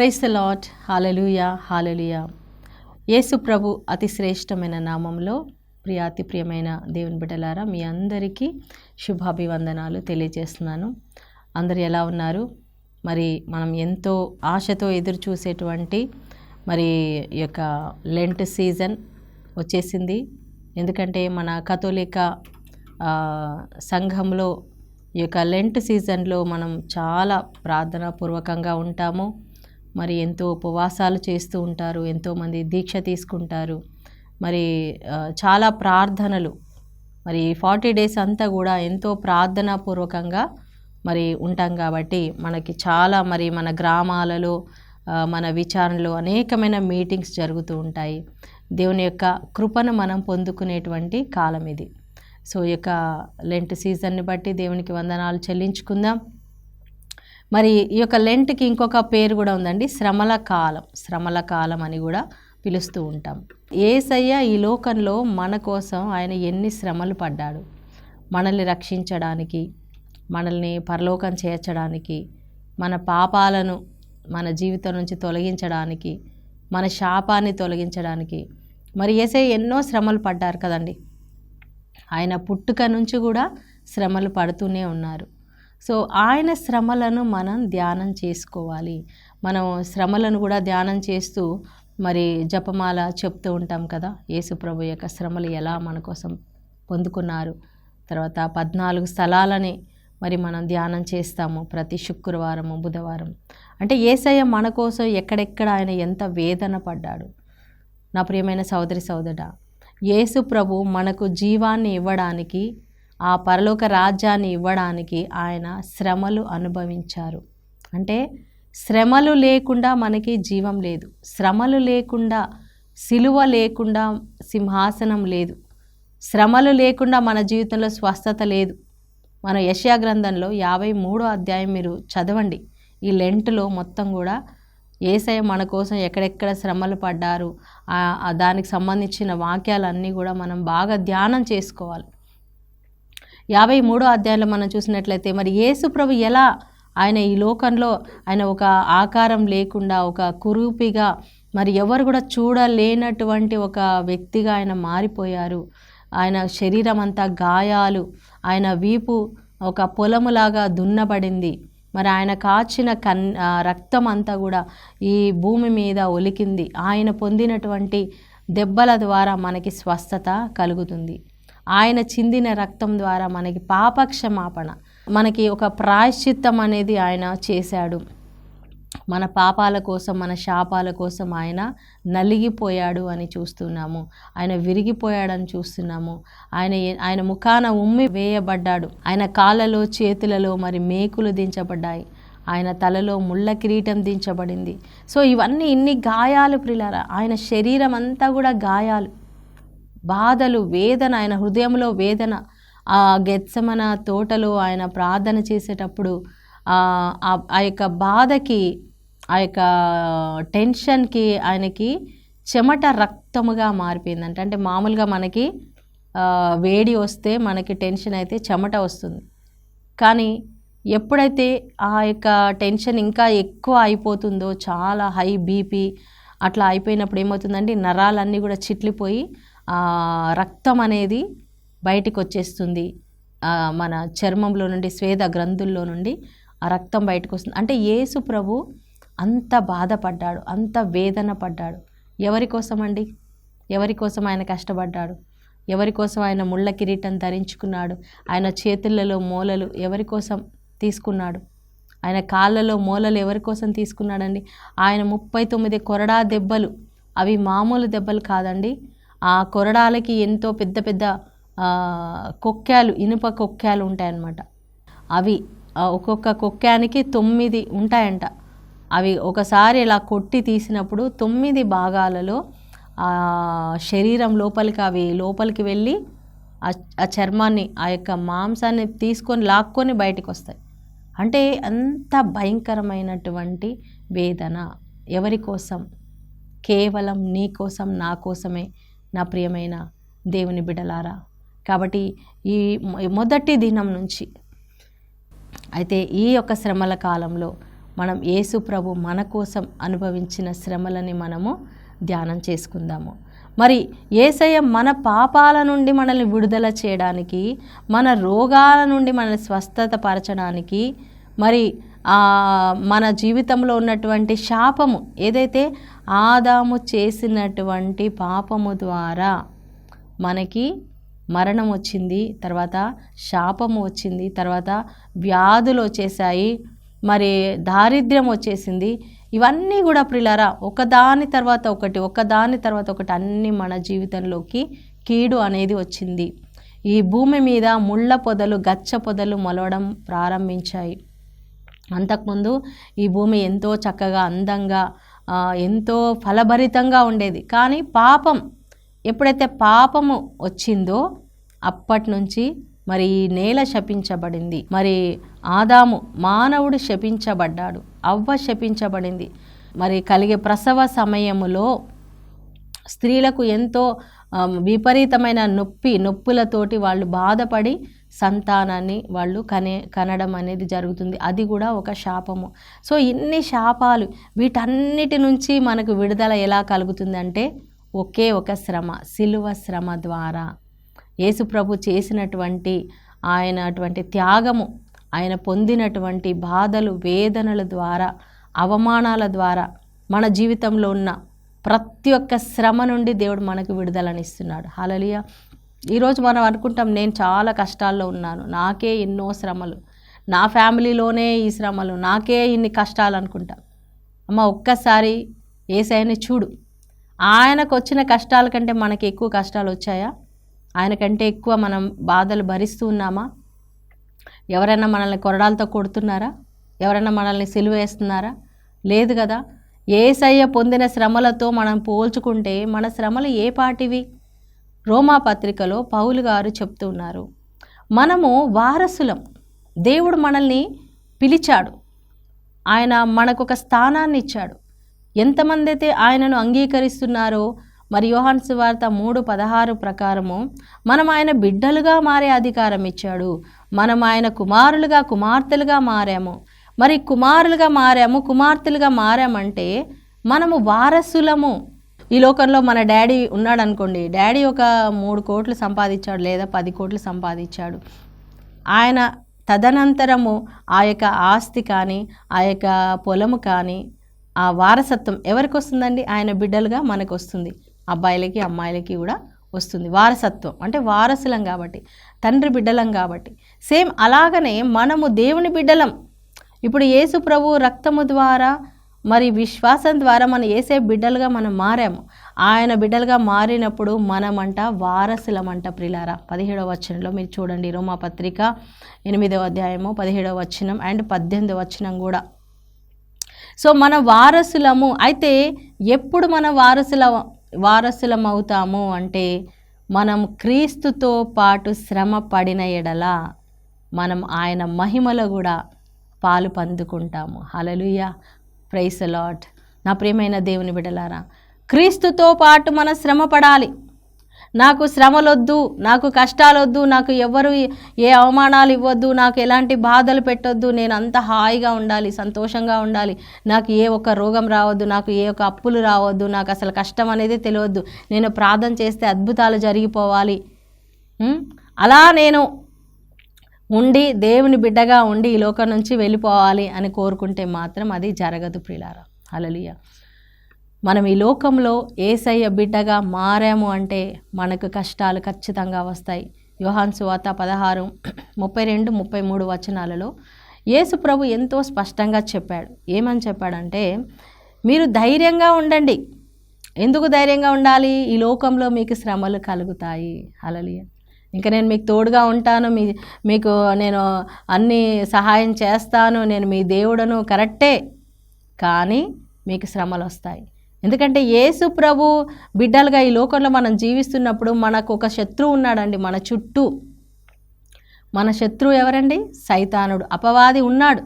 Praise the Lord. హల్లెలూయా, హల్లెలూయా. యేసు ప్రభు అతి శ్రేష్టమైన నామంలో అతి ప్రియమైన దేవుని బిడ్డలారా, మీ అందరికీ శుభాభివందనాలు తెలియజేస్తున్నాను. అందరు ఎలా ఉన్నారు? మరి మనం ఎంతో ఆశతో ఎదురు చూసేటువంటి మరి ఈ యొక్క లెంట్ సీజన్ వచ్చేసింది. ఎందుకంటే మన కథోలిక సంఘంలో ఈ యొక్క లెంట్ సీజన్లో మనం చాలా ప్రార్థనాపూర్వకంగా ఉంటాము. మరి ఎంతో ఉపవాసాలు చేస్తూ ఉంటారు, ఎంతోమంది దీక్ష తీసుకుంటారు. మరి చాలా ప్రార్థనలు, మరి 40 days అంతా కూడా ఎంతో ప్రార్థనాపూర్వకంగా మరి ఉంటాం. కాబట్టి మనకి చాలా మరి మన గ్రామాలలో మన విచారణలో అనేకమైన మీటింగ్స్ జరుగుతూ ఉంటాయి. దేవుని యొక్క కృపను మనం పొందుకునేటువంటి కాలం ఇది. సో ఈ యొక్క లెంట్ సీజన్ని బట్టి దేవునికి వందనాలు చెల్లించుకుందాం. మరి ఈ యొక్క లెంట్కి ఇంకొక పేరు కూడా ఉందండి, శ్రమల కాలం. శ్రమల కాలం అని కూడా పిలుస్తూ ఉంటాం. యేసయ్య ఈ లోకంలో మన కోసం ఆయన ఎన్ని శ్రమలు పడ్డాడు, మనల్ని రక్షించడానికి, మనల్ని పరలోకం చేర్చడానికి, మన పాపాలను మన జీవితం నుంచి తొలగించడానికి, మన శాపాన్ని తొలగించడానికి మరి యేసయ్య ఎన్నో శ్రమలు పడ్డారు కదండి. ఆయన పుట్టుక నుంచి కూడా శ్రమలు పడుతూనే ఉన్నారు. సో ఆయన శ్రమలను మనం ధ్యానం చేసుకోవాలి. మనం శ్రమలను కూడా ధ్యానం చేస్తూ మరి జపమాల చెప్తూ ఉంటాం కదా, యేసు ప్రభు యొక్క శ్రమలు ఎలా మన కోసం పొందుకున్నారు. తర్వాత 14 స్థలాలని మరి మనం ధ్యానం చేస్తాము ప్రతి శుక్రవారము, బుధవారం. అంటే యేసయ్య మన కోసం ఎక్కడెక్కడ ఆయన ఎంత వేదన పడ్డాడు. నా ప్రియమైన సోదరి సోదరుడా, యేసు ప్రభు మనకు జీవాన్ని ఇవ్వడానికి, ఆ పరలోక రాజ్యాన్ని ఇవ్వడానికి ఆయన శ్రమలు అనుభవించారు. అంటే శ్రమలు లేకుండా మనకి జీవం లేదు, శ్రమలు లేకుండా సిలువ లేకుండా సింహాసనం లేదు, శ్రమలు లేకుండా మన జీవితంలో స్వస్థత లేదు. మన యెషయా గ్రంథంలో 53వ అధ్యాయం మీరు చదవండి. ఈ లెంట్లో మొత్తం కూడా యేసయ్య మన కోసం ఎక్కడెక్కడ శ్రమలు పడ్డారు, దానికి సంబంధించిన వాక్యాలన్నీ కూడా మనం బాగా ధ్యానం చేసుకోవాలి. 53వ అధ్యాయంలో మనం చూసినట్లయితే మరి యేసు ప్రభు ఎలా ఆయన ఈ లోకంలో ఆయన ఒక ఆకారం లేకుండా ఒక కురూపిగా, మరి ఎవరు కూడా చూడలేనటువంటి ఒక వ్యక్తిగా ఆయన మారిపోయారు. ఆయన శరీరం అంతా గాయాలు, ఆయన వీపు ఒక పొలములాగా దున్నబడింది. మరి ఆయన కాచిన రక్తం అంతా కూడా ఈ భూమి మీద ఒలికింది. ఆయన పొందినటువంటి దెబ్బల ద్వారా మనకి స్వస్థత కలుగుతుంది. ఆయన చిందిన రక్తం ద్వారా మనకి పాపక్షమాపణ, మనకి ఒక ప్రాయశ్చిత్తం అనేది ఆయన చేశాడు. మన పాపాల కోసం, మన శాపాల కోసం ఆయన నలిగిపోయాడు అని చూస్తున్నాము. ఆయన విరిగిపోయాడని చూస్తున్నాము. ఆయన ముఖాన ఉమ్మి వేయబడ్డాడు. ఆయన కాళ్ళలో, చేతులలో మరి మేకులు దించబడ్డాయి. ఆయన తలలో ముళ్ళ కిరీటం దించబడింది. సో ఇవన్నీ ఇన్ని గాయాలు ప్రియులారా, ఆయన శరీరం అంతా కూడా గాయాలు, బాధలు, వేదన, ఆయన హృదయంలో వేదన. ఆ గెత్సెమన తోటలో ఆయన ప్రార్థన చేసేటప్పుడు ఆ యొక్క బాధకి, ఆ యొక్క టెన్షన్కి ఆయనకి చెమట రక్తముగా మారిపోయిందంట. అంటే మామూలుగా మనకి వేడి వస్తే మనకి టెన్షన్ అయితే చెమట వస్తుంది. కానీ ఎప్పుడైతే ఆ యొక్క టెన్షన్ ఇంకా ఎక్కువ అయిపోతుందో, చాలా హై బీపీ అట్లా అయిపోయినప్పుడు ఏమవుతుందండి, నరాలన్నీ కూడా చిట్లిపోయి రక్తం అనేది బయటికి వచ్చేస్తుంది. మన చర్మంలో నుండి, స్వేద గ్రంథుల్లో నుండి ఆ రక్తం బయటకు వస్తుంది. అంటే యేసు ప్రభు అంత బాధపడ్డాడు, అంత వేదన పడ్డాడు. ఎవరి కోసం అండి? ఎవరి కోసం ఆయన కష్టపడ్డాడు? ఎవరి కోసం ఆయన ముళ్ళ కిరీటం ధరించుకున్నాడు? ఆయన చేతులలో మూలలు ఎవరి కోసం తీసుకున్నాడు? ఆయన కాళ్ళలో మూలలు ఎవరి కోసం తీసుకున్నాడండి? ఆయన 39 కొరడా దెబ్బలు, అవి మామూలు దెబ్బలు కాదండి. ఆ కొరడాలకి ఎంతో పెద్ద పెద్ద కొక్కాలు, ఇనుప కొక్కాలు ఉంటాయన్నమాట. అవి ఒక్కొక్క కొక్కానికి 9 ఉంటాయంట. అవి ఒకసారి ఇలా కొట్టి తీసినప్పుడు 9 భాగాలలో శరీరం లోపలికి, అవి లోపలికి వెళ్ళి ఆ చర్మాన్ని, ఆ యొక్క మాంసాన్ని తీసుకొని లాక్కొని బయటికి వస్తాయి. అంటే అంత భయంకరమైనటువంటి వేదన. ఎవరి కోసం? కేవలం నీ కోసం, నా కోసమే నా ప్రియమైన దేవుని బిడ్డలారా. కాబట్టి ఈ మొదటి దినం నుంచి అయితే ఈ యొక్క శ్రమల కాలంలో మనం యేసు ప్రభు మన కోసం అనుభవించిన శ్రమలని మనము ధ్యానం చేసుకుందాము. మరి యేసయ్య మన పాపాల నుండి మనల్ని విడుదల చేయడానికి, మన రోగాల నుండి మనల్ని స్వస్థత పరచడానికి, మరి మన జీవితంలో ఉన్నటువంటి శాపము ఏదైతే ఆదాము చేసినటువంటి పాపము ద్వారా మనకి మరణం వచ్చింది, తర్వాత శాపము వచ్చింది, తర్వాత వ్యాధులు వచ్చేసాయి, మరి దారిద్ర్యం వచ్చేసింది. ఇవన్నీ కూడా ప్రియులారా ఒకదాని తర్వాత ఒకటి అన్నీ మన జీవితంలోకి కీడు అనేది వచ్చింది. ఈ భూమి మీద ముళ్ళ పొదలు, గచ్చ పొదలు మొలవడం ప్రారంభించాయి. అంతకుముందు ఈ భూమి ఎంతో చక్కగా, అందంగా, ఎంతో ఫలభరితంగా ఉండేది. కానీ ఎప్పుడైతే పాపము వచ్చిందో అప్పటి నుంచి మరి ఈ నేల శపించబడింది. మరి ఆదాము మానవుడు శపించబడ్డాడు, అవ్వ శపించబడింది. మరి కలిగే ప్రసవ సమయములో స్త్రీలకు ఎంతో విపరీతమైన నొప్పులతోటి వాళ్ళు బాధపడి సంతానాన్ని వాళ్ళు కనడం అనేది జరుగుతుంది. అది కూడా ఒక శాపము. సో ఇన్ని శాపాలు, వీటన్నిటి నుంచి మనకు విడుదల ఎలా కలుగుతుందంటే ఒకే ఒక శ్రమ, సిలువ శ్రమ ద్వారా. యేసుప్రభు చేసినటువంటి అటువంటి త్యాగము, ఆయన పొందినటువంటి బాధలు, వేదనల ద్వారా, అవమానాల ద్వారా మన జీవితంలో ఉన్న ప్రతి ఒక్క శ్రమ నుండి దేవుడు మనకు విడుదలనిస్తున్నాడు. హల్లెలూయా. ఈరోజు మనం అనుకుంటాం, నేను చాలా కష్టాల్లో ఉన్నాను, నాకే ఎన్నో శ్రమలు, నా ఫ్యామిలీలోనే ఈ శ్రమలు, నాకే ఇన్ని కష్టాలు అనుకుంటాం. అమ్మ ఒక్కసారి యేసయ్యని చూడు. ఆయనకు వచ్చిన కష్టాల కంటే మనకి ఎక్కువ కష్టాలు వచ్చాయా? ఆయన కంటే ఎక్కువ మనం బాధలు భరిస్తూ ఉన్నామా? ఎవరైనా మనల్ని కొరడాలతో కొడుతున్నారా? ఎవరైనా మనల్ని సిలువ వేస్తున్నారా? లేదు కదా. యేసయ్య పొందిన శ్రమలతో మనం పోల్చుకుంటే మన శ్రమలు ఏ పాటివి? రోమా పత్రికలో పౌలు గారు చెప్తూ ఉన్నారు, మనము వారసులం. దేవుడు మనల్ని పిలిచాడు, ఆయన మనకు ఒక స్థానాన్ని ఇచ్చాడు. ఎంతమంది అయితే ఆయనను అంగీకరిస్తున్నారో, మరి యోహాను సువార్త 3:16 ప్రకారము మనం ఆయన బిడ్డలుగా మారే అధికారం ఇచ్చాడు. మనం ఆయన కుమారులుగా, కుమార్తెలుగా మారాము. మరి కుమారులుగా మారాము, కుమార్తెలుగా మారామంటే మనము వారసులము. ఈ లోకంలో మన డాడీ ఉన్నాడు అనుకోండి, డాడీ ఒక 3 కోట్లు సంపాదించాడు లేదా 10 కోట్లు సంపాదించాడు. ఆయన తదనంతరము ఆ యొక్క ఆస్తి కానీ, ఆ యొక్క పొలము కానీ, ఆ వారసత్వం ఎవరికి వస్తుందండి? ఆయన బిడ్డలుగా మనకు వస్తుంది. అబ్బాయిలకి అమ్మాయిలకి కూడా వస్తుంది వారసత్వం. అంటే వారసులం కాబట్టి, తండ్రి బిడ్డలం కాబట్టి. సేమ్ అలాగనే మనము దేవుని బిడ్డలం. ఇప్పుడు యేసు ప్రభు రక్తము ద్వారా, మరి విశ్వాసం ద్వారా మన యేసే బిడ్డలుగా మనం మారాము. ఆయన బిడ్డలుగా మారినప్పుడు మనమంట వారసులమంట. ప్రిలారా 17వ వచనంలో మీరు చూడండి, రోమా పత్రిక 8వ అధ్యాయము 17వ వచనం అండ్ 18వ వచనం కూడా. సో మన వారసులము. అయితే ఎప్పుడు మన వారసులం అవుతాము అంటే, మనం క్రీస్తుతో పాటు శ్రమ పడిన ఎడల మనం ఆయన మహిమలో కూడా పాలు పందుకుంటాము. హల్లెలూయా, ప్రైజ్ ది లార్డ్. నా ప్రియమైన దేవుని బిడ్డలారా, క్రీస్తుతో పాటు మనం శ్రమ పడాలి. నాకు శ్రమలొద్దు, నాకు కష్టాలొద్దు, నాకు ఎవరు ఏ అవమానాలు ఇవ్వద్దు, నాకు ఎలాంటి బాధలు పెట్టొద్దు, నేను అంత హాయిగా ఉండాలి, సంతోషంగా ఉండాలి, నాకు ఏ ఒక్క రోగం రావద్దు, నాకు ఏ ఒక్క అప్పులు రావద్దు, నాకు అసలు కష్టం అనేది తెలియవద్దు, నేను ప్రార్థన చేస్తే అద్భుతాలు జరిగిపోవాలి, అలా నేను ఉండి దేవుని బిడ్డగా ఉండి ఈ లోకం నుంచి వెళ్ళిపోవాలి అని కోరుకుంటే మాత్రం అది జరగదు ప్రియులారా. హల్లెలూయా. మనం ఈ లోకంలో యేసయ్య బిడ్డగా మారాము అంటే మనకు కష్టాలు ఖచ్చితంగా వస్తాయి. యోహాను సువార్త 16:32-33 వచనాలలో యేసు ప్రభు ఎంతో స్పష్టంగా చెప్పాడు. ఏమని చెప్పాడంటే, మీరు ధైర్యంగా ఉండండి. ఎందుకు ధైర్యంగా ఉండాలి? ఈ లోకంలో మీకు శ్రమలు కలుగుతాయి. హల్లెలూయా. ఇంకా నేను మీకు తోడుగా ఉంటాను, మీకు నేను అన్ని సహాయం చేస్తాను, నేను మీ దేవుడను, కరెక్టే. కానీ మీకు శ్రమలు వస్తాయి. ఎందుకంటే యేసు ప్రభు బిడ్డలుగా ఈ లోకంలో మనం జీవిస్తున్నప్పుడు మనకు ఒక శత్రువు ఉన్నాడండి మన చుట్టూ. మన శత్రువు ఎవరండి? సైతానుడు, అపవాది ఉన్నాడు.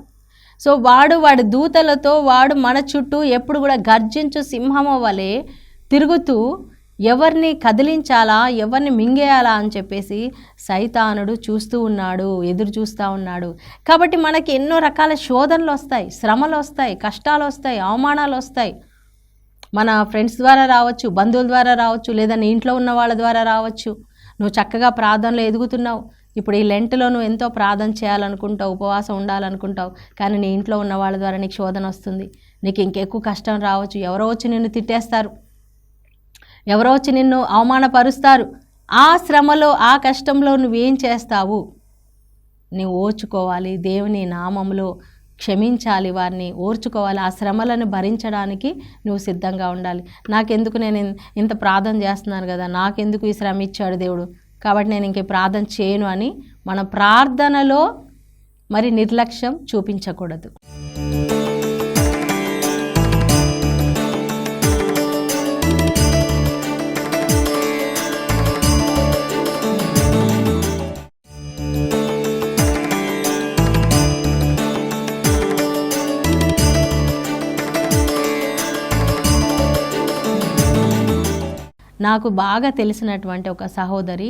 సో వాడి దూతలతో వాడు మన చుట్టూ ఎప్పుడు కూడా గర్జించు సింహము వలె తిరుగుతూ ఎవరిని కదిలించాలా, ఎవరిని మింగేయాలా అని చెప్పేసి సైతానుడు చూస్తూ ఉన్నాడు, ఎదురు చూస్తూ ఉన్నాడు. కాబట్టి మనకి ఎన్నో రకాల శోధనలు వస్తాయి, శ్రమలు వస్తాయి, కష్టాలు వస్తాయి, అవమానాలు వస్తాయి. మన ఫ్రెండ్స్ ద్వారా రావచ్చు, బంధువుల ద్వారా రావచ్చు, లేదా నీ ఇంట్లో ఉన్న వాళ్ళ ద్వారా రావచ్చు. నువ్వు చక్కగా ప్రార్థనలో ఎదుగుతున్నావు. ఇప్పుడు ఈ లెంట్లో నువ్వు ఎంతో ప్రార్థన చేయాలనుకుంటావు, ఉపవాసం ఉండాలనుకుంటావు, కానీ నీ ఇంట్లో ఉన్న వాళ్ళ ద్వారా నీకు శోధన వస్తుంది. నీకు ఇంకెక్కువ కష్టం రావచ్చు. ఎవరో వచ్చి నిన్ను తిట్టేస్తారు, ఎవరో వచ్చి నిన్ను అవమానపరుస్తారు. ఆ శ్రమలో, ఆ కష్టంలో నువ్వేం చేస్తావు? నువ్వు ఓర్చుకోవాలి, దేవుని నామంలో క్షమించాలి, వారిని ఓర్చుకోవాలి. ఆ శ్రమలను భరించడానికి నువ్వు సిద్ధంగా ఉండాలి. నాకెందుకు, నేను ఇంత ప్రార్థన చేస్తున్నాను కదా, నాకెందుకు ఈ శ్రమ ఇచ్చాడు దేవుడు, కాబట్టి నేను ఇంకే ప్రార్థన చేయను అని మన ప్రార్థనలో మరి నిర్లక్ష్యం చూపించకూడదు. నాకు బాగా తెలిసినటువంటి ఒక సహోదరి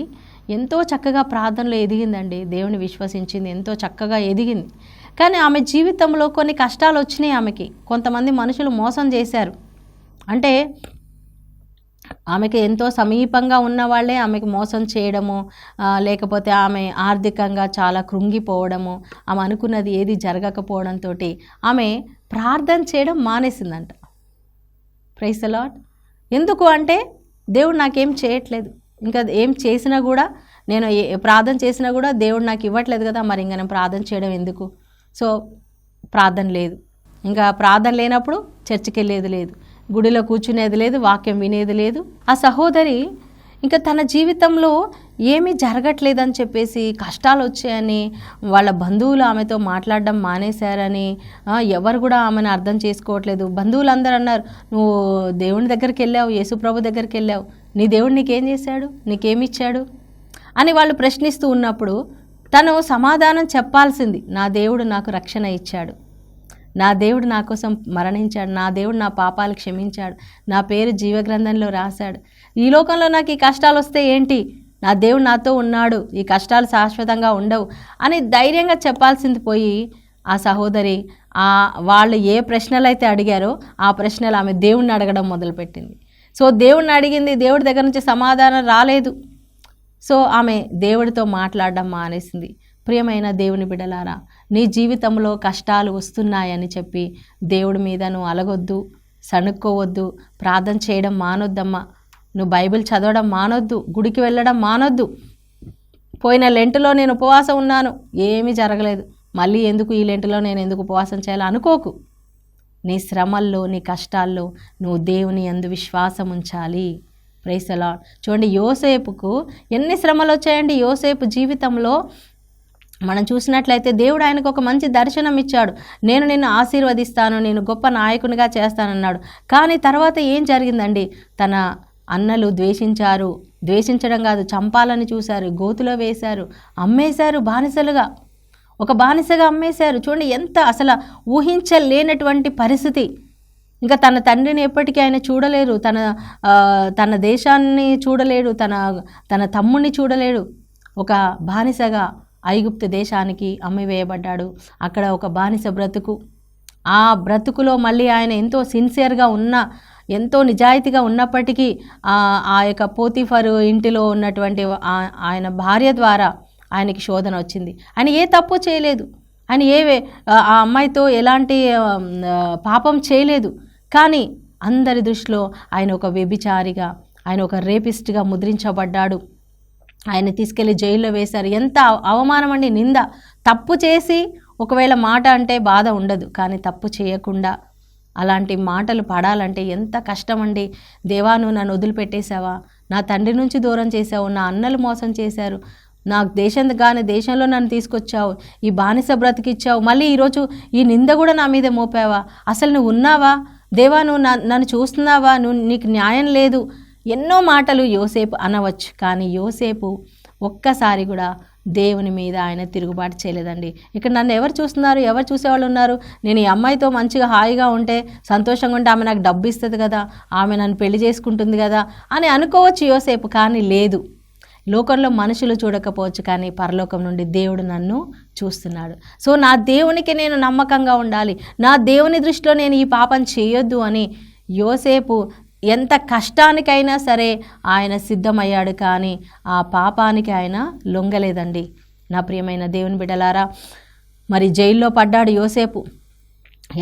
ఎంతో చక్కగా ప్రార్థనలో ఎదిగిందండి, దేవుని విశ్వసించింది, ఎంతో చక్కగా ఎదిగింది. కానీ ఆమె జీవితంలో కొన్ని కష్టాలు వచ్చినాయి ఆమెకి. కొంతమంది మనుషులు మోసం చేశారు. అంటే ఆమెకి ఎంతో సమీపంగా ఉన్న వాళ్ళే ఆమెకు మోసం చేయడము, లేకపోతే ఆమె ఆర్థికంగా చాలా కృంగిపోవడము, ఆమె అనుకున్నది ఏది జరగకపోవడంతో ఆమె ప్రార్థన చేయడం మానేసిందంట. Praise the Lord. ఎందుకు అంటే దేవుడు నాకేం చేయట్లేదు, ఇంకా ఏం చేసినా కూడా, నేను ప్రార్థన చేసినా కూడా దేవుడు నాకు ఇవ్వట్లేదు కదా, మరి ఇంకా నేను ప్రార్థన చేయడం ఎందుకు? సో ప్రార్థన లేదు. ఇంకా ప్రార్థన లేనప్పుడు చర్చికి వెళ్ళేది లేదు, గుడిలో కూర్చునేది లేదు, వాక్యం వినేది లేదు. ఆ సహోదరి ఇంకా తన జీవితంలో ఏమీ జరగట్లేదని చెప్పేసి, కష్టాలు వచ్చాయని వాళ్ళ బంధువులు ఆమెతో మాట్లాడడం మానేశారని, ఎవరు కూడా ఆమెను అర్థం చేసుకోవట్లేదు. బంధువులందరూ అన్నారు, నువ్వు దేవుని దగ్గరికి వెళ్ళావు, యేసుప్రభు దగ్గరికి వెళ్ళావు, నీ దేవుడు నీకేం చేశాడు, నీకేమిచ్చాడు అని వాళ్ళు ప్రశ్నిస్తూ ఉన్నప్పుడు తను సమాధానం చెప్పాల్సింది, నా దేవుడు నాకు రక్షణ ఇచ్చాడు, నా దేవుడు నా కోసం మరణించాడు, నా దేవుడు నా పాపాలు క్షమించాడు, నా పేరు జీవగ్రంథంలో రాశాడు, ఈ లోకంలో నాకు ఈ కష్టాలు వస్తే ఏంటి, నా దేవుడు నాతో ఉన్నాడు, ఈ కష్టాలు శాశ్వతంగా ఉండవు అని ధైర్యంగా చెప్పాల్సింది పోయి, ఆ సహోదరి వాళ్ళు ఏ ప్రశ్నలు అయితే అడిగారో ఆ ప్రశ్నలు ఆమె దేవుణ్ణి అడగడం మొదలుపెట్టింది. సో దేవుణ్ణి అడిగింది, దేవుడి దగ్గర నుంచి సమాధానం రాలేదు. సో ఆమె దేవుడితో మాట్లాడడం మానేసింది. ప్రియమైన దేవుని బిడ్డలారా, నీ జీవితంలో కష్టాలు వస్తున్నాయని చెప్పి దేవుడి మీద నువ్వు అలగొద్దు, సణుక్కోవద్దు, ప్రార్థన చేయడం మానొద్దమ్మా, నువ్వు బైబిల్ చదవడం మానొద్దు, గుడికి వెళ్ళడం మానొద్దు. పోయిన లెంటులో నేను ఉపవాసం ఉన్నాను, ఏమీ జరగలేదు, మళ్ళీ ఎందుకు ఈ లెంటులో నేను ఎందుకు ఉపవాసం చేయాలి అనుకోకు. నీ శ్రమల్లో, నీ కష్టాల్లో నువ్వు దేవుని యందు విశ్వాసం ఉంచాలి. Praise the Lord. చూడండి, యోసేపుకు ఎన్ని శ్రమలు వచ్చాయండి. యోసేపు జీవితంలో మనం చూసినట్లయితే దేవుడు ఆయనకు ఒక మంచి దర్శనం ఇచ్చాడు, నేను నిన్ను ఆశీర్వదిస్తాను, నేను గొప్ప నాయకునిగా చేస్తానన్నాడు. కానీ తర్వాత ఏం జరిగిందండి, తన అన్నలు ద్వేషించారు, ద్వేషించడం కాదు చంపాలని చూశారు, గోతులో వేశారు, అమ్మేశారు, బానిసలుగా, ఒక బానిసగా అమ్మేశారు. చూడండి ఎంత అసలు ఊహించలేనటువంటి పరిస్థితి. ఇంకా తన తండ్రిని ఎప్పటికీ ఆయన చూడలేరు, తన దేశాన్ని చూడలేడు, తన తమ్ముడిని చూడలేడు. ఒక బానిసగా ఐగుప్తు దేశానికి అమ్మివేయబడ్డాడు. అక్కడ ఒక బానిస బ్రతుకు, ఆ బ్రతుకులో మళ్ళీ ఆయన ఎంతో సిన్సియర్గా ఉన్న, ఎంతో నిజాయితీగా ఉన్నప్పటికీ ఆ యొక్క పోతీఫరు ఇంటిలో ఉన్నటువంటి ఆయన భార్య ద్వారా ఆయనకి శోధన వచ్చింది. ఆయన ఏ తప్పు చేయలేదు, ఆయన ఆ అమ్మాయితో ఎలాంటి పాపం చేయలేదు. కానీ అందరి దృష్టిలో ఆయన ఒక వ్యభిచారిగా, ఆయన ఒక రేపిస్ట్గా ముద్రించబడ్డాడు. ఆయన తీసుకెళ్లి జైల్లో వేశారు. ఎంత అవమానం అండి, నింద. తప్పు చేసి ఒకవేళ మాట అంటే బాధ ఉండదు, కానీ తప్పు చేయకుండా అలాంటి మాటలు పడాలంటే ఎంత కష్టం అండి. దేవా, నువ్వు నన్ను వదిలిపెట్టేశావా, నా తండ్రి నుంచి దూరం చేశావు, నా అన్నలు మోసం చేశారు, నాకు దేశంలో నన్ను తీసుకొచ్చావు, ఈ బానిస బ్రతికిచ్చావు, మళ్ళీ ఈరోజు ఈ నింద కూడా నా మీద మోపావా, అసలు నువ్వు ఉన్నావా దేవా, నువ్వు నన్ను చూస్తున్నావా, నీకు న్యాయం లేదు, ఎన్నో మాటలు యోసేపు అనవచ్చు. కానీ యోసేపు ఒక్కసారి కూడా దేవుని మీద ఆయన తిరుగుబాటు చేయలేదండి. ఇక్కడ నన్ను ఎవరు చూస్తున్నారు, ఎవరు చూసేవాళ్ళు ఉన్నారు? నేను ఈ అమ్మాయితో మంచిగా హాయిగా ఉంటే, సంతోషంగా ఉంటే ఆమె నాకు డబ్బు ఇస్తుంది కదా, ఆమె నన్ను పెళ్లి చేసుకుంటుంది కదా అని అనుకోవచ్చు యోసేపు. కానీ లేదు, లోకంలో మనుషులు చూడకపోవచ్చు, కానీ పరలోకం నుండి దేవుడు నన్ను చూస్తున్నాడు. సో నా దేవునికి నేను నమ్మకంగా ఉండాలి, నా దేవుని దృష్టిలో నేను ఈ పాపం చేయొద్దు అని యోసేపు ఎంత కష్టానికైనా సరే ఆయన సిద్ధమయ్యాడు. కానీ ఆ పాపానికి ఆయన లొంగలేదండి. నా ప్రియమైన దేవుని బిడ్డలారా, మరి జైల్లో పడ్డాడు యోసేపు.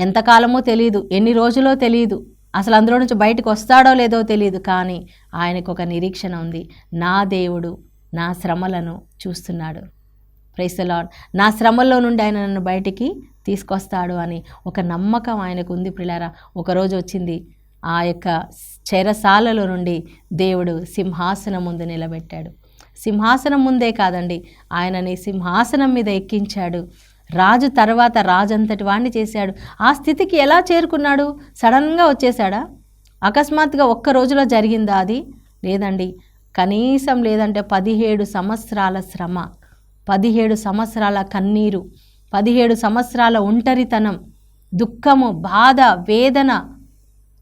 ఎంతకాలమో తెలియదు, ఎన్ని రోజులో తెలియదు, అసలు అందులో నుంచి బయటకు వస్తాడో లేదో తెలియదు. కానీ ఆయనకు ఒక నిరీక్షణ ఉంది, నా దేవుడు నా శ్రమలను చూస్తున్నాడు. Praise the Lord. నా శ్రమల్లో నుండి ఆయన నన్ను బయటికి తీసుకొస్తాడు అని ఒక నమ్మకం ఆయనకు ఉంది. ప్రియులారా, ఒకరోజు వచ్చింది, ఆ యొక్క చెరసాలలో నుండి దేవుడు సింహాసనం ముందు నిలబెట్టాడు. సింహాసనం ముందే కాదండి, ఆయనని సింహాసనం మీద ఎక్కించాడు. రాజు తర్వాత రాజంతటి వాడిని చేశాడు. ఆ స్థితికి ఎలా చేరుకున్నాడు? సడన్గా వచ్చేసాడా? అకస్మాత్తుగా ఒక్క రోజులో జరిగిందా అది? లేదండి. కనీసం లేదంటే 17 సంవత్సరాల శ్రమ, 17 సంవత్సరాల కన్నీరు, 17 సంవత్సరాల ఒంటరితనం, దుఃఖము, బాధ, వేదన,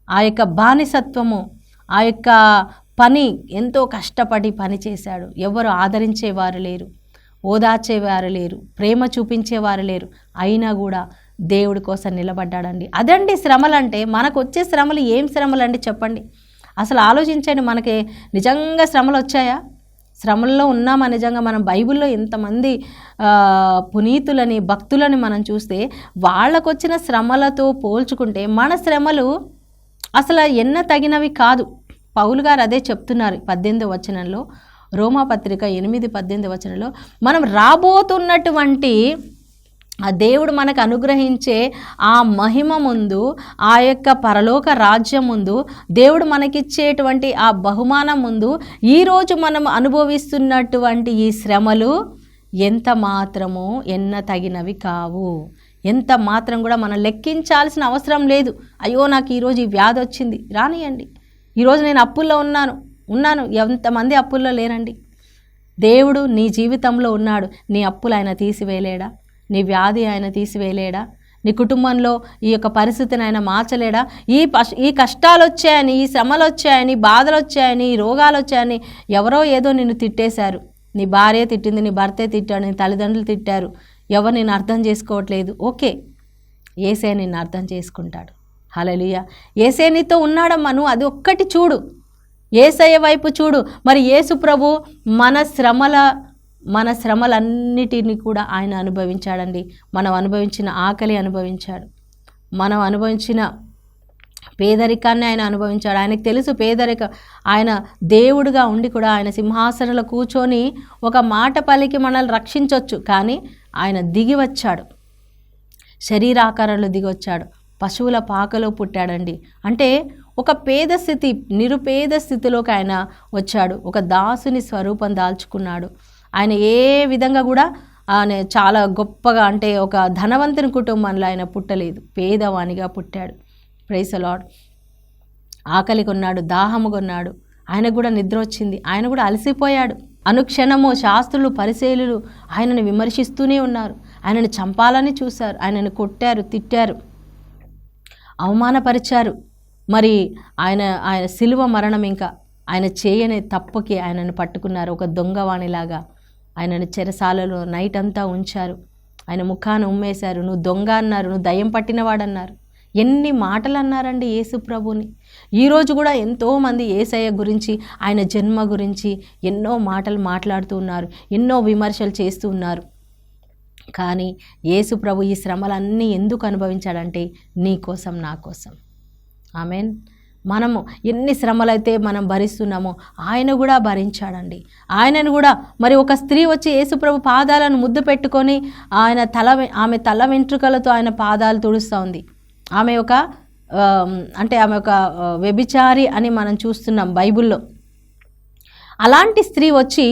ఆ యొక్క బానిసత్వము, ఆ యొక్క పని, ఎంతో కష్టపడి పని చేశాడు. ఎవరు ఆదరించేవారు లేరు, ఓదార్చేవారు లేరు, ప్రేమ చూపించేవారు లేరు. అయినా కూడా దేవుడి కోసం నిలబడ్డాడండి. అదండి శ్రమలంటే. మనకు వచ్చే శ్రమలు ఏం శ్రమలండి చెప్పండి? అసలు ఆలోచించండి, మనకి నిజంగా శ్రమలు వచ్చాయా? శ్రమల్లో ఉన్నామా నిజంగా? మనం బైబిల్లో ఎంతమంది పునీతులని, భక్తులని మనం చూస్తే వాళ్ళకు వచ్చిన శ్రమలతో పోల్చుకుంటే మన శ్రమలు అసలు ఎన్న తగినవి కాదు. పౌలు గారు అదే చెప్తున్నారు 18వ వచనంలో, రోమాపత్రిక 8:18 వచనంలో, మనం రాబోతున్నటువంటి ఆ దేవుడు మనకు అనుగ్రహించే ఆ మహిమ ముందు, ఆ యొక్క పరలోక రాజ్యం ముందు, దేవుడు మనకిచ్చేటువంటి ఆ బహుమానం ముందు, ఈరోజు మనం అనుభవిస్తున్నటువంటి ఈ శ్రమలు ఎంత మాత్రమో ఎన్న తగినవి కావు. ఎంత మాత్రం కూడా మనం లెక్కించాల్సిన అవసరం లేదు. అయ్యో నాకు ఈరోజు ఈ వ్యాధి వచ్చింది, రానియండి. ఈరోజు నేను అప్పుల్లో ఉన్నాను. ఎంతమంది అప్పుల్లో లేరండి? దేవుడు నీ జీవితంలో ఉన్నాడు. నీ అప్పులు ఆయన తీసివేయలేడా? నీ వ్యాధి ఆయన తీసివేయలేడా? నీ కుటుంబంలో ఈ యొక్క పరిస్థితిని ఆయన మార్చలేడా? ఈ కష్టాలు వచ్చాయని, ఈ శ్రమలు వచ్చాయని, బాధలు వచ్చాయని, ఈ రోగాలు వచ్చాయని ఎవరో ఏదో నిన్ను తిట్టేశారు. నీ భార్య తిట్టింది, నీ భర్తే తిట్టాడు, నీ తల్లిదండ్రులు తిట్టారు, ఎవరు నిన్ను అర్థం చేసుకోవట్లేదు. ఓకే, యేసే నిన్ను అర్థం చేసుకుంటాడు. హల్లెలూయా. యేసే నీతో ఉన్నాడమ్మా, నువ్వు అది ఒక్కటి చూడు, యేసయ్య వైపు చూడు. మరి యేసు ప్రభు మన శ్రమలన్నిటినీ కూడా ఆయన అనుభవించాడండి. మనం అనుభవించిన ఆకలి అనుభవించాడు, మనం అనుభవించిన పేదరికాన్ని ఆయన అనుభవించాడు. ఆయనకు తెలుసు పేదరికం. ఆయన దేవుడుగా ఉండి కూడా ఆయన సింహాసనంలో కూర్చొని ఒక మాట పలికి మనల్ని రక్షించవచ్చు. కానీ ఆయన దిగి వచ్చాడు, శరీరాకారంలో దిగి వచ్చాడు, పశువుల పాకలో పుట్టాడండి. అంటే ఒక పేద స్థితి, నిరుపేద స్థితిలోకి ఆయన వచ్చాడు. ఒక దాసుని స్వరూపం దాల్చుకున్నాడు. ఆయన ఏ విధంగా కూడా ఆయన చాలా గొప్పగా, అంటే ఒక ధనవంతుని కుటుంబంలో ఆయన పుట్టలేదు, పేదవానిగా పుట్టాడు. Praise the Lord. ఆకలి కొన్నాడు, దాహము కొన్నాడు, ఆయనకు కూడా నిద్ర వచ్చింది, ఆయన కూడా అలసిపోయాడు. అనుక్షణము శాస్త్రులు, పరిసయ్యులు ఆయనను విమర్శిస్తూనే ఉన్నారు, ఆయనను చంపాలని చూశారు, ఆయనను కొట్టారు, తిట్టారు, అవమానపరిచారు. మరి ఆయన శిలువ మరణం, ఇంకా ఆయన చేయని తప్పుకి ఆయనను పట్టుకున్నారు. ఒక దొంగవాణిలాగా ఆయనను చెరసాలలో నైట్ అంతా ఉంచారు. ఆయన ముఖాన్ని ఉమ్మేశారు. నువ్వు దొంగ అన్నారు, నువ్వు దయ్యం పట్టినవాడన్నారు. ఎన్ని మాటలు అన్నారండి యేసు ప్రభుని. ఈరోజు కూడా ఎంతోమంది యేసయ్య గురించి, ఆయన జన్మ గురించి ఎన్నో మాటలు మాట్లాడుతూ ఉన్నారు, ఎన్నో విమర్శలు చేస్తూ ఉన్నారు. కానీ యేసు ప్రభు ఈ శ్రమలన్నీ ఎందుకు అనుభవించాడంటే నీ కోసం, నా కోసం. ఆమెన్. మనము ఎన్ని శ్రమలైతే మనం భరిస్తున్నామో ఆయన కూడా భరించాడండి. ఆయనను కూడా మరి ఒక స్త్రీ వచ్చి యేసుప్రభు పాదాలను ముద్దు పెట్టుకొని ఆమె తల వెంట్రుకలతో ఆయన పాదాలు తుడుస్తూ ఉంది. ఆమె ఒక వ్యభిచారి అని మనం చూస్తున్నాం బైబిల్లో. అలాంటి స్త్రీ వచ్చి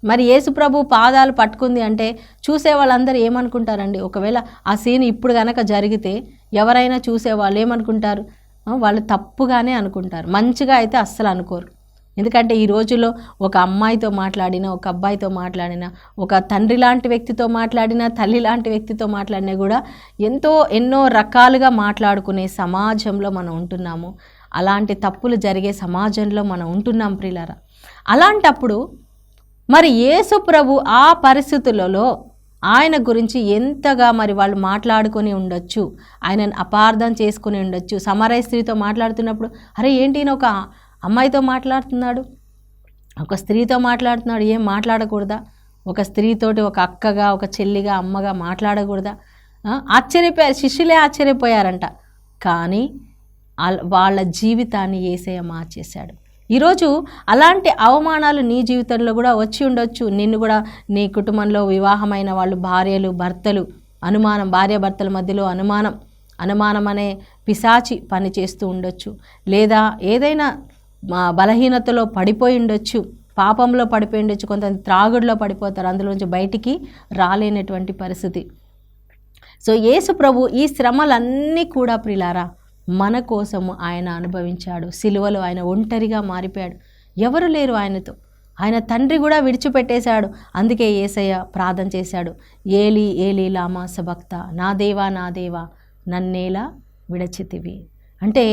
మరి యేసుప్రభు పాదాలు పట్టుకుంది అంటే చూసే వాళ్ళందరూ ఏమనుకుంటారండి? ఒకవేళ ఆ సీన్ ఇప్పుడు కనుక జరిగితే ఎవరైనా చూసేవాళ్ళు ఏమనుకుంటారు? వాళ్ళు తప్పుగానే అనుకుంటారు, మంచిగా అయితే అస్సలు అనుకోరు. ఎందుకంటే ఈ రోజుల్లో ఒక అమ్మాయితో మాట్లాడినా, ఒక అబ్బాయితో మాట్లాడినా, ఒక తండ్రి లాంటి వ్యక్తితో మాట్లాడినా, తల్లి లాంటి వ్యక్తితో మాట్లాడినా కూడా ఎన్నో రకాలుగా మాట్లాడుకునే సమాజంలో మనం ఉంటున్నాము. అలాంటి తప్పులు జరిగే సమాజంలో మనం ఉంటున్నాం ప్రియులారా. అలాంటప్పుడు మరి యేసు ప్రభు ఆ పరిస్థితులలో ఆయన గురించి ఎంతగా మరి వాళ్ళు మాట్లాడుకొని ఉండొచ్చు, ఆయనను అపార్థం చేసుకుని ఉండొచ్చు. సమరయ స్త్రీతో మాట్లాడుతున్నప్పుడు అరే ఏంటి ఈయన ఒక అమ్మాయితో మాట్లాడుతున్నాడు, ఒక స్త్రీతో మాట్లాడుతున్నాడు, ఏం మాట్లాడకూడదా? ఒక స్త్రీతోటి ఒక అక్కగా, ఒక చెల్లిగా, అమ్మగా మాట్లాడకూడదా? ఆశ్చర్యపోయారు, శిష్యులే ఆశ్చర్యపోయారంట. కానీ వాళ్ళ జీవితాన్ని యేసయ్య మార్చేశాడు. ఈరోజు అలాంటి అవమానాలు నీ జీవితంలో కూడా వచ్చి ఉండొచ్చు. నిన్ను కూడా నీ కుటుంబంలో వివాహమైన వాళ్ళు భార్యలు, భర్తలు, అనుమానం, భార్యాభర్తల మధ్యలో అనుమానం అనే పిశాచి పని చేస్తూ ఉండొచ్చు. లేదా ఏదైనా బలహీనతలో పడిపోయి ఉండొచ్చు, పాపంలో పడిపోయి ఉండొచ్చు. కొంతమంది త్రాగుడులో పడిపోతారు, అందులోంచి బయటికి రాలేనటువంటి పరిస్థితి. సో యేసు ప్రభు ఈ శ్రమలన్నీ కూడా ప్రియులారా మన కోసము ఆయన అనుభవించాడు. సిలువలో ఆయన ఒంటరిగా మారిపోయాడు, ఎవరు లేరు ఆయనతో. ఆయన తండ్రి కూడా విడిచిపెట్టేశాడు. అందుకే యేసయ్య ప్రార్థన చేశాడు, ఏలీ ఏలీ లామా సబక్తా, నా దేవా నా దేవా నన్నేలా విడచితివి. అంటే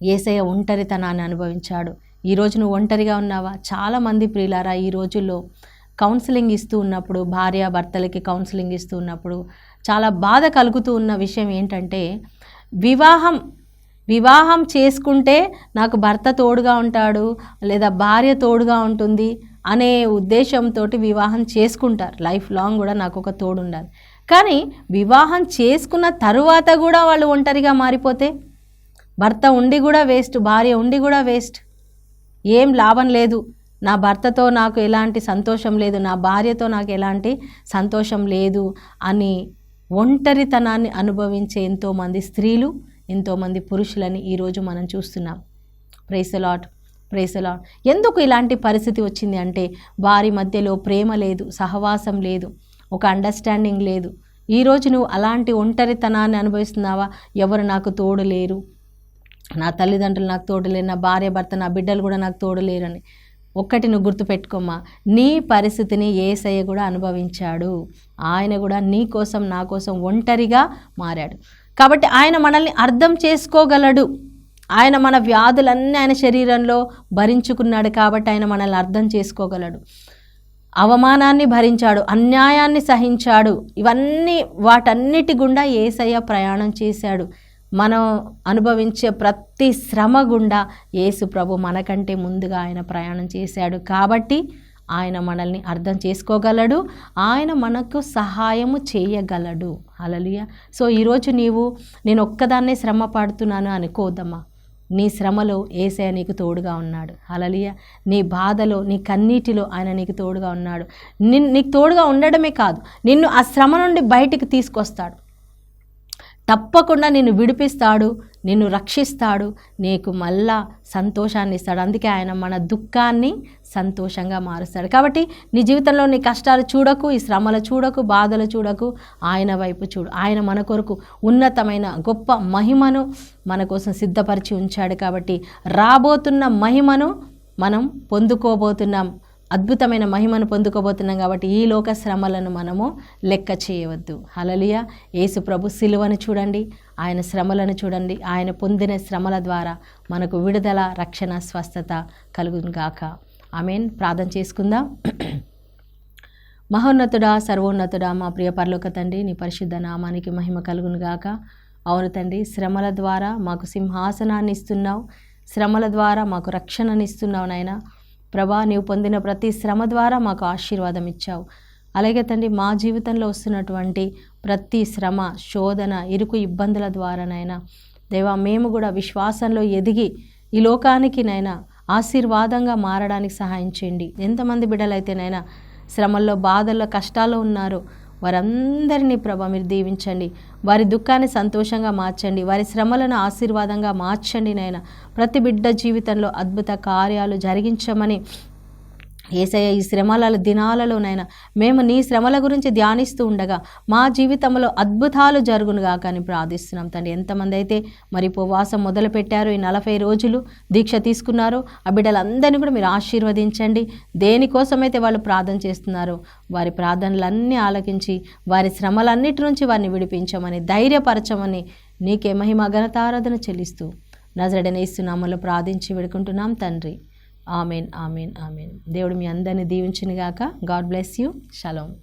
యేసయ్య ఒంటరితనాన్ని అనుభవించాడు. ఈరోజు నువ్వు ఒంటరిగా ఉన్నావా? చాలామంది ప్రియులారా ఈ రోజుల్లో కౌన్సిలింగ్ ఇస్తూ ఉన్నప్పుడు, భార్య భర్తలకి కౌన్సిలింగ్ ఇస్తూ ఉన్నప్పుడు చాలా బాధ కలుగుతూ ఉన్న విషయం ఏంటంటే, వివాహం చేసుకుంటే నాకు భర్త తోడుగా ఉంటాడు లేదా భార్య తోడుగా ఉంటుంది అనే ఉద్దేశంతో వివాహం చేసుకుంటారు. లైఫ్ లాంగ్ కూడా నాకు ఒక తోడు ఉండాలి. కానీ వివాహం చేసుకున్న తరువాత కూడా వాళ్ళు ఒంటరిగా మారిపోతే, భర్త ఉండి కూడా వేస్ట్, భార్య ఉండి కూడా వేస్ట్, ఏం లాభం లేదు. నా భర్తతో నాకు ఎలాంటి సంతోషం లేదు, నా భార్యతో నాకు ఎలాంటి సంతోషం లేదు అని ఒంటరితనాన్ని అనుభవించే ఎంతోమంది స్త్రీలు, ఎంతోమంది పురుషులని ఈరోజు మనం చూస్తున్నాం. Praise the Lord, praise the Lord. ఎందుకు ఇలాంటి పరిస్థితి వచ్చింది అంటే, వారి మధ్యలో ప్రేమ లేదు, సహవాసం లేదు, ఒక అండర్స్టాండింగ్ లేదు. ఈరోజు నువ్వు అలాంటి ఒంటరితనాన్ని అనుభవిస్తున్నావా? ఎవరు నాకు తోడు లేరు, నా తల్లిదండ్రులు నాకు తోడు లేరు, నా భార్య భర్త నా బిడ్డలు కూడా నాకు తోడు లేరని ఒక్కటి నువ్వు గుర్తుపెట్టుకోమ్మా, నీ పరిస్థితిని యేసయ్య కూడా అనుభవించాడు. ఆయన కూడా నీ కోసం నా కోసం ఒంటరిగా మారాడు. కాబట్టి ఆయన మనల్ని అర్థం చేసుకోగలడు. ఆయన మన వ్యాధులన్నీ ఆయన శరీరంలో భరించుకున్నాడు కాబట్టి ఆయన మనల్ని అర్థం చేసుకోగలడు. అవమానాన్ని భరించాడు, అన్యాయాన్ని సహించాడు. ఇవన్నీ వాటన్నిటి గుండా యేసయ్య ప్రయాణం చేశాడు. మనం అనుభవించే ప్రతి శ్రమ గుండా యేసు ప్రభు మనకంటే ముందుగా ఆయన ప్రయాణం చేశాడు. కాబట్టి ఆయన మనల్ని అర్థం చేసుకోగలడు, ఆయన మనకు సహాయము చేయగలడు. హల్లెలూయా. సో ఈరోజు నేను ఒక్కదాన్నే శ్రమ పడుతున్నాను అనుకోవద్దమ్మా. నీ శ్రమలో యేసయ్య నీకు తోడుగా ఉన్నాడు. హల్లెలూయా. నీ బాధలో, నీ కన్నీటిలో ఆయన నీకు తోడుగా ఉన్నాడు. నీకు తోడుగా ఉండడమే కాదు, నిన్ను ఆ శ్రమ నుండి బయటికి తీసుకొస్తాడు. తప్పకుండా నిన్ను విడిపిస్తాడు, నిన్ను రక్షిస్తాడు, నీకు మళ్ళా సంతోషాన్ని ఇస్తాడు. అందుకే ఆయన మన దుఃఖాన్ని సంతోషంగా మారుస్తాడు. కాబట్టి నీ జీవితంలో నీ కష్టాలు చూడకు, ఈ శ్రమలు చూడకు, బాధలు చూడకు, ఆయన వైపు చూడు. ఆయన మన కొరకు ఉన్నతమైన గొప్ప మహిమను మన కోసం సిద్ధపరిచి ఉంచాడు. కాబట్టి రాబోతున్న మహిమను మనం పొందుకోబోతున్నాం, అద్భుతమైన మహిమను పొందుకోబోతున్నాం. కాబట్టి ఈ లోక శ్రమలను మనము లెక్క చేయవద్దు. హల్లెలూయా. యేసు ప్రభు సిలువను చూడండి, ఆయన శ్రమలను చూడండి. ఆయన పొందిన శ్రమల ద్వారా మనకు విడుదల, రక్షణ, స్వస్థత కలుగును గాక. ఆమేన్. ప్రార్థన చేసుకుందాం. మహోన్నతుడా, సర్వోన్నతుడా, మా ప్రియ పరలోక తండ్రి, నీ పరిశుద్ధ నామానికి మహిమ కలుగును గాక. అవును తండ్రి, శ్రమల ద్వారా మాకు సింహాసనాన్ని ఇస్తున్నావు, శ్రమల ద్వారా మాకు రక్షణని ఇస్తున్నావు నాయన. ప్రభా, నీవు పొందిన ప్రతి శ్రమ ద్వారా మాకు ఆశీర్వాదం ఇచ్చావు. అలాగే తండ్రి, మా జీవితంలో వస్తున్నటువంటి ప్రతి శ్రమ, శోధన, ఇరుకు ఇబ్బందుల ద్వారానైనా దేవా మేము కూడా విశ్వాసంలో ఎదిగి ఈ లోకానికి నైనా ఆశీర్వాదంగా మారడానికి సహాయం చేయండి. ఎంతమంది బిడ్డలైతేనైనా శ్రమల్లో, బాధల్లో, కష్టాల్లో ఉన్నారో వారందరినీ ప్రభా మీరు దీవించండి. వారి దుఃఖాన్ని సంతోషంగా మార్చండి, వారి శ్రమలను ఆశీర్వాదంగా మార్చండి నాయన. ప్రతి బిడ్డ జీవితంలో అద్భుత కార్యాలు జరిగించమని యేసయ్య ఈ శ్రమల దినాలలోనైనా మేము నీ శ్రమల గురించి ధ్యానిస్తూ ఉండగా మా జీవితంలో అద్భుతాలు జరుగునుగా కానీ ప్రార్థిస్తున్నాం తండ్రి. ఎంతమంది అయితే మరి ఉపవాసం మొదలుపెట్టారో, ఈ 40 రోజులు దీక్ష తీసుకున్నారో ఆ బిడ్డలందరినీ కూడా మీరు ఆశీర్వదించండి. దేనికోసమైతే వాళ్ళు ప్రార్థన చేస్తున్నారో వారి ప్రార్థనలన్నీ ఆలకించి వారి శ్రమలన్నిటి నుంచి వారిని విడిపించమని, ధైర్యపరచమని నీకే మహిమ ఘనతారాధన చెల్లిస్తూ నజరేయుడైన యేసు నామములో ప్రార్థించి వేడుకుంటున్నాం తండ్రి. Amen, amen, amen. దేవుడు మీ అందరిని దీవించును గాక. God bless you. షలోమ్.